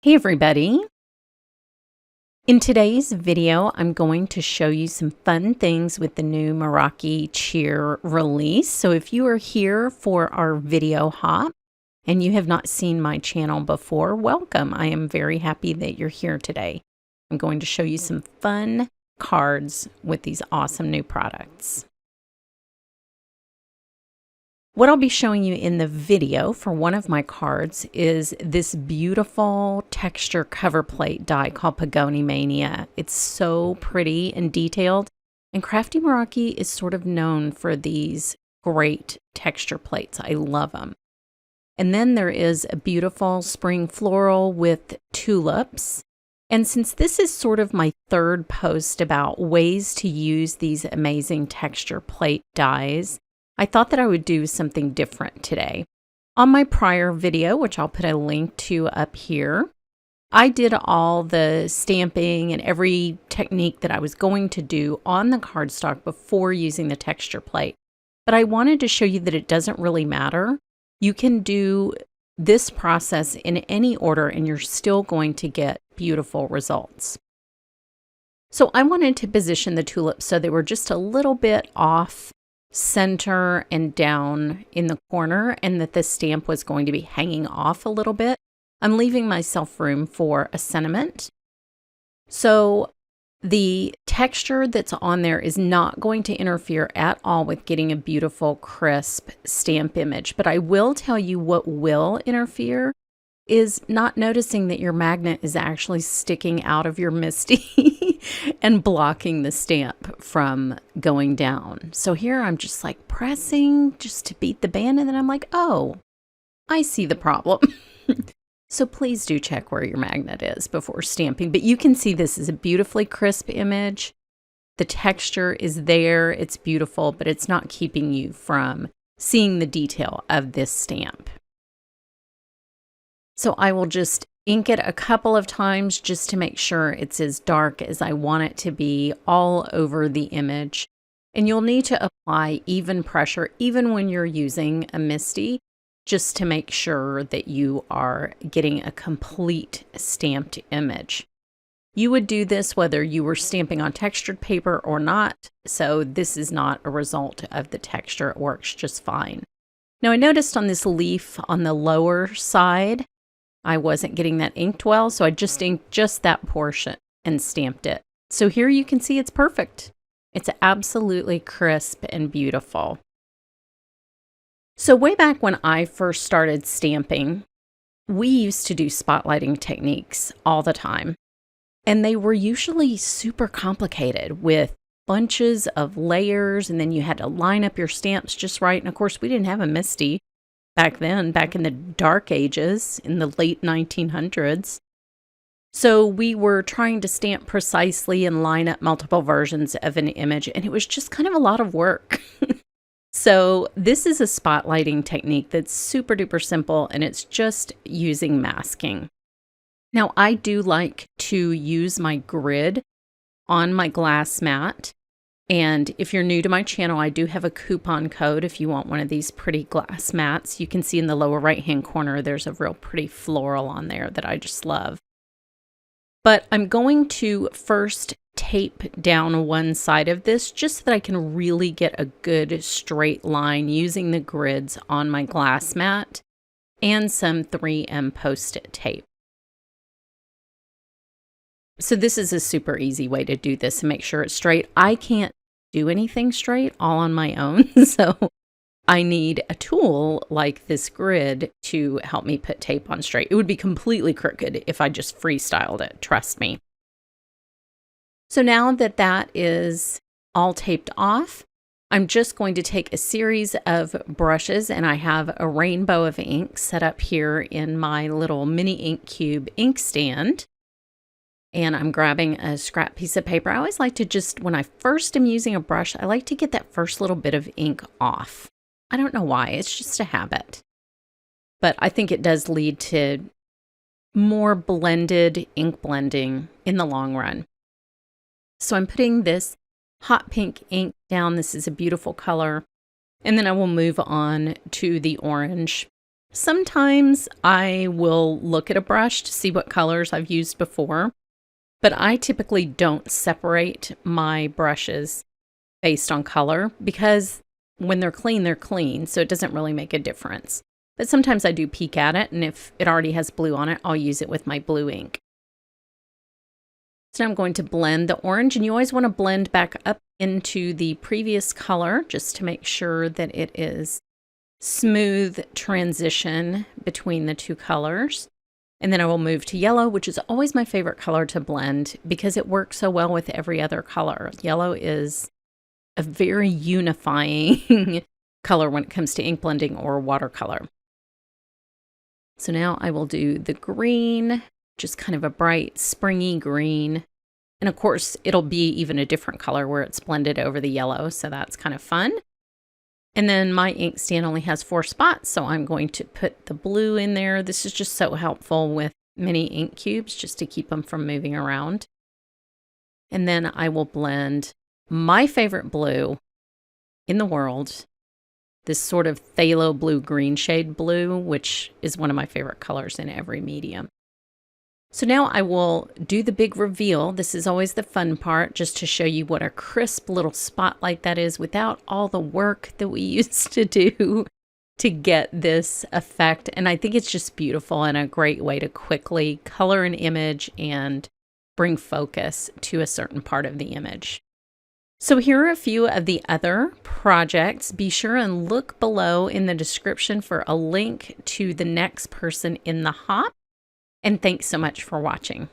Hey everybody! In today's video, I'm going to show you some fun things with the new Meraki Cheer release. So if you are here for our video hop and you have not seen my channel before, welcome. I am very happy that you're here today. I'm going to show you some fun cards with these awesome new products. What I'll be showing you in the video for one of my cards is this beautiful texture cover plate die called Pagoni Mania. It's so pretty and detailed, and Crafty Meraki is sort of known for these great texture plates. I love them. And then there is a beautiful spring floral with tulips. And since this is sort of my third post about ways to use these amazing texture plate dies, I thought that I would do something different today. On my prior video, which I'll put a link to up here, I did all the stamping and every technique that I was going to do on the cardstock before using the texture plate. But I wanted to show you that it doesn't really matter. You can do this process in any order and you're still going to get beautiful results. So I wanted to position the tulips so they were just a little bit off center and down in the corner, and that the stamp was going to be hanging off a little bit. I'm leaving myself room for a sentiment. So the texture that's on there is not going to interfere at all with getting a beautiful, crisp stamp image. But I will tell you what will interfere is not noticing that your magnet is actually sticking out of your MISTI and blocking the stamp from going down. So here I'm just like pressing just to beat the band, and then I'm like, oh, I see the problem. So please do check where your magnet is before stamping. But you can see this is a beautifully crisp image. The texture is there, it's beautiful, but it's not keeping you from seeing the detail of this stamp. So I will just ink it a couple of times just to make sure it's as dark as I want it to be all over the image. And you'll need to apply even pressure even when you're using a MISTI, just to make sure that you are getting a complete stamped image. You would do this whether you were stamping on textured paper or not, so this is not a result of the texture. It works just fine. Now I noticed on this leaf on the lower side, I wasn't getting that inked well, so I just inked just that portion and stamped it. So here you can see it's perfect. It's absolutely crisp and beautiful. So way back when I first started stamping, we used to do spotlighting techniques all the time. And they were usually super complicated with bunches of layers, and then you had to line up your stamps just right. And of course, we didn't have a MISTI back then, back in the dark ages, in the late 1900s. So we were trying to stamp precisely and line up multiple versions of an image, and it was just kind of a lot of work. So this is a spotlighting technique that's super duper simple, and it's just using masking. Now I do like to use my grid on my glass mat. And if you're new to my channel, I do have a coupon code if you want one of these pretty glass mats. You can see in the lower right-hand corner, there's a real pretty floral on there that I just love. But I'm going to first tape down one side of this just so that I can really get a good straight line using the grids on my glass mat and some 3M Post-it tape. So this is a super easy way to do this and make sure it's straight. I can't do anything straight all on my own, so I need a tool like this grid to help me put tape on straight. It would be completely crooked if I just freestyled it, trust me. So now that that is all taped off, I'm just going to take a series of brushes, and I have a rainbow of ink set up here in my little mini ink cube ink stand. And I'm grabbing a scrap piece of paper. I always like to just, when I first am using a brush, I like to get that first little bit of ink off. I don't know why, it's just a habit. But I think it does lead to more blended ink blending in the long run. So I'm putting this hot pink ink down. This is a beautiful color. And then I will move on to the orange. Sometimes I will look at a brush to see what colors I've used before, but I typically don't separate my brushes based on color because when they're clean, so it doesn't really make a difference. But sometimes I do peek at it, and if it already has blue on it, I'll use it with my blue ink. So now I'm going to blend the orange, and you always want to blend back up into the previous color just to make sure that it is smooth transition between the two colors. And then I will move to yellow, which is always my favorite color to blend because it works so well with every other color. Yellow is a very unifying color when it comes to ink blending or watercolor. So now I will do the green, just kind of a bright springy green. And of course, it'll be even a different color where it's blended over the yellow, so that's kind of fun. And then my inkstand only has 4 spots, so I'm going to put the blue in there. This is just so helpful with mini ink cubes, just to keep them from moving around. And then I will blend my favorite blue in the world, this sort of phthalo blue-green shade blue, which is one of my favorite colors in every medium. So now I will do the big reveal. This is always the fun part, just to show you what a crisp little spot like that is without all the work that we used to do to get this effect. And I think it's just beautiful and a great way to quickly color an image and bring focus to a certain part of the image. So here are a few of the other projects. Be sure and look below in the description for a link to the next person in the hop. And thanks so much for watching.